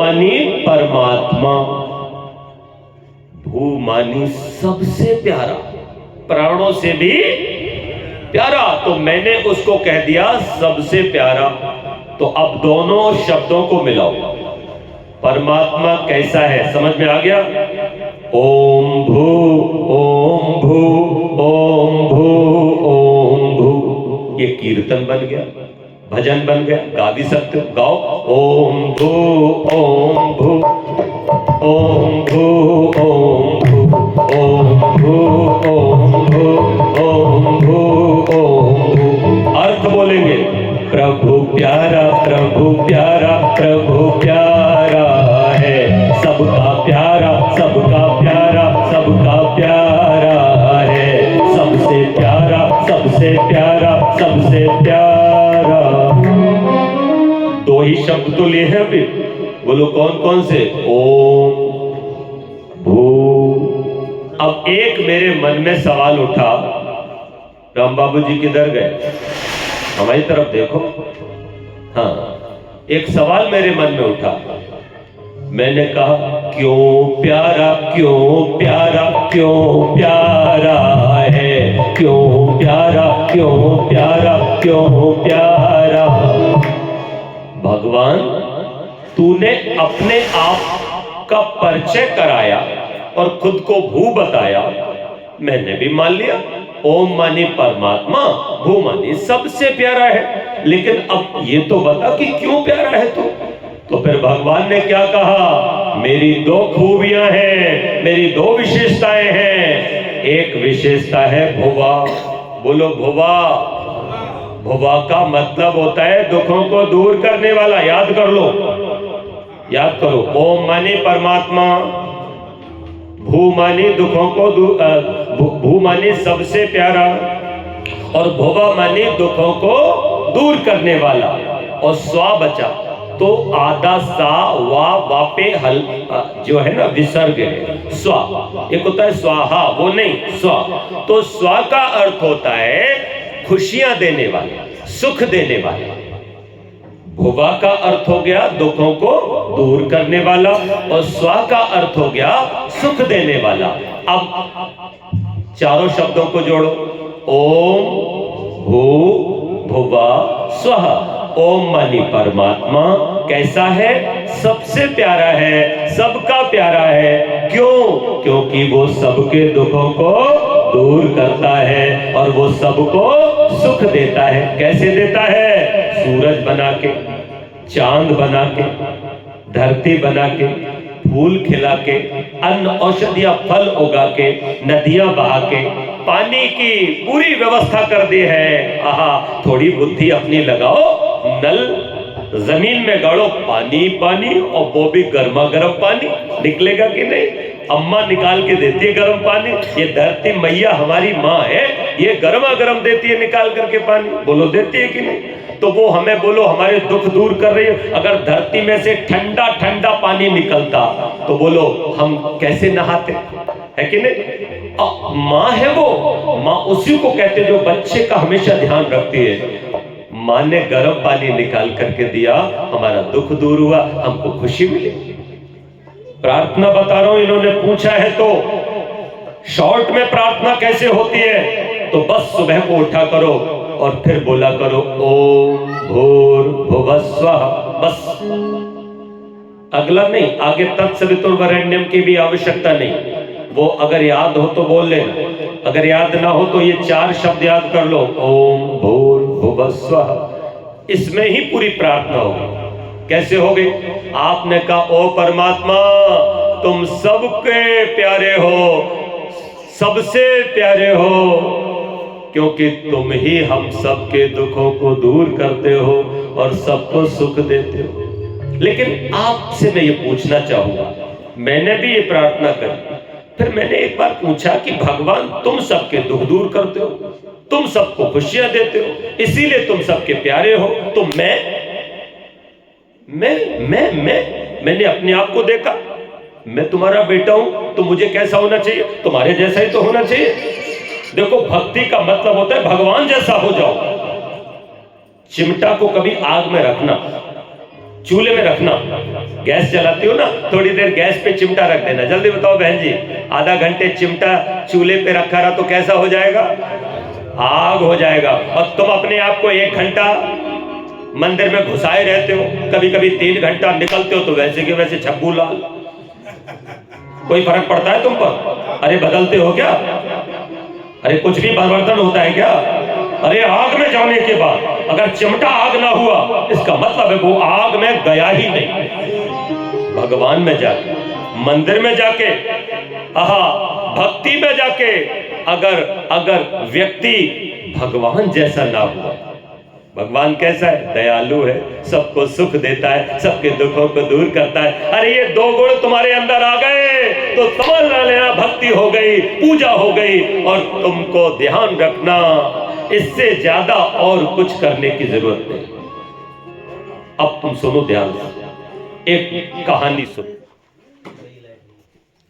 मानी परमात्मा, भू मानी सबसे प्यारा, प्राणों से भी प्यारा, तो मैंने उसको कह दिया सबसे प्यारा। तो अब दोनों शब्दों को मिलाओ, परमात्मा कैसा है समझ में आ गया? ओम भू ओम भू ओम भू ओम भू, ये कीर्तन बन गया, भजन बन गया, गा भी सकते हो, गाओ। ओम भू ओम भू ओम भू ओम भू ओम भू ओम भू ओम भू ओम भू। अर्थ बोलेंगे, प्रभु प्यारा प्रभु प्यारा प्रभु प्यारा है, सबका प्यारा सबका प्यारा सबका प्यारा है, सबसे प्यारा सबसे प्यारा सबसे प्यारा। दो ही शब्द तो लिए हैं अभी, बोलो कौन कौन से? ओम भू। अब एक मेरे मन में सवाल उठा, राम बाबू जी किधर गए? हमारी तरफ देखो। हाँ, एक सवाल मेरे मन में उठा, मैंने कहा क्यों प्यारा क्यों प्यारा क्यों प्यारा है, क्यों प्यारा क्यों प्यारा क्यों प्यारा? भगवान तूने अपने आप का परिचय कराया और खुद को भू बताया, मैंने भी मान लिया। ओम मानी परमात्मा, भू मानी सबसे प्यारा है, लेकिन अब ये तो बता कि क्यों प्यारा है तू? तो फिर भगवान ने क्या कहा? मेरी दो खूबियां हैं, मेरी दो विशेषताएं हैं। एक विशेषता है भुवा, बोलो भुवा। भुवा का मतलब होता है दुखों को दूर करने वाला, याद कर लो, याद करो। ओम मानी परमात्मा, भू मानी दुखों को भू मानी सबसे प्यारा, और भुवा मानी दुखों को दूर करने वाला, और स्वा बचा तो आधा सा वा पे हल जो है ना विसर्ग है, स्वा। एक होता है स्वाहा, वो नहीं स्वा। तो स्वा का अर्थ होता है खुशियां देने वाले, सुख देने वाले। भुवा का अर्थ हो गया दुखों को दूर करने वाला, और स्वा का अर्थ हो गया सुख देने वाला। अब चारों शब्दों को जोड़ो, ओम भू भुवा स्वहा। ओम मानी परमात्मा कैसा है? सबसे प्यारा है, सबका प्यारा है। क्यों? क्योंकि वो सबके दुखों को दूर करता है और वो सबको सुख देता है। कैसे देता है? सूरज बना के, चांद बना के, धरती बना के, फूल खिला के, अन्न औषधियां फल उगा के, नदियां बहा के, पानी की पूरी व्यवस्था कर दी है। आहा, थोड़ी बुद्धि अपनी लगाओ, नल जमीन में गाड़ो, पानी पानी, और वो भी गर्मा गर्म पानी निकलेगा कि नहीं? अम्मा निकाल के देती है गर्म पानी। ये धरती मैया हमारी माँ है, ये गर्मा गर्म देती है निकाल करके पानी, बोलो देती है कि नहीं? तो वो हमें बोलो हमारे दुख दूर कर रही है। अगर धरती में से ठंडा ठंडा पानी निकलता तो बोलो हम कैसे नहाते, है कि नहीं? माँ है वो, माँ उसी को कहते जो बच्चे का हमेशा ध्यान रखती है। माँ ने गर्म पानी निकाल करके दिया, हमारा दुख दूर हुआ, हमको खुशी मिली। प्रार्थना बता रहा हूं, इन्होंने पूछा है तो शॉर्ट में प्रार्थना कैसे होती है? तो बस सुबह को उठा करो और फिर बोला करो ओम भूर्भुवस्वः, बस। अगला नहीं, आगे तत्सवितुर्वरेण्यम की भी आवश्यकता नहीं। वो अगर याद हो तो बोल लेना, अगर याद ना हो तो ये चार शब्द याद कर लो, ओम भूर्भुवस्वः। इसमें ही पूरी प्रार्थना होगी। कैसे हो गई? आपने कहा ओ परमात्मा तुम सबके प्यारे हो, सबसे प्यारे हो, क्योंकि तुम ही हम सबके दुखों को दूर करते हो और सबको सुख देते हो। लेकिन आपसे मैं ये पूछना चाहूंगा, मैंने भी ये प्रार्थना करी, फिर मैंने एक बार पूछा कि भगवान तुम सबके दुख दूर करते हो, तुम सबको खुशियां देते हो, इसीलिए तुम सबके प्यारे हो, तो मैंने अपने आप को देखा, मैं तुम्हारा बेटा हूं तो मुझे कैसा होना चाहिए? तुम्हारे जैसा ही तो होना चाहिए। देखो भक्ति का मतलब होता है भगवान जैसा हो जाओ। चिमटा को कभी आग में रखना, चूल्हे में रखना, गैस जलाती हो ना, थोड़ी देर गैस पे चिमटा रख देना। जल्दी बताओ बहन जी, आधा घंटे चिमटा चूल्हे पे रखा रहा तो कैसा हो जाएगा? आग हो जाएगा। और तुम अपने आप को 1 घंटा मंदिर में घुसाए रहते हो, कभी कभी 3 घंटा निकलते हो तो वैसे के वैसे छब्बू लाल। कोई फर्क पड़ता है तुम पर? अरे बदलते हो क्या? अरे कुछ भी परिवर्तन होता है क्या? अरे आग में जाने के बाद अगर चिमटा आग ना हुआ, इसका मतलब है वो आग में गया ही नहीं। भगवान में जाके, मंदिर में जाके, भक्ति में जाके अगर व्यक्ति भगवान जैसा ना हुआ, भगवान कैसा है? दयालु है, सबको सुख देता है, सबके दुखों को दूर करता है। अरे ये 2 गुण तुम्हारे अंदर आ गए तो समझ लेना भक्ति हो गई, पूजा हो गई। और तुमको ध्यान रखना, इससे ज्यादा और कुछ करने की जरूरत नहीं। अब तुम सुनो ध्यान से, एक कहानी सुनो।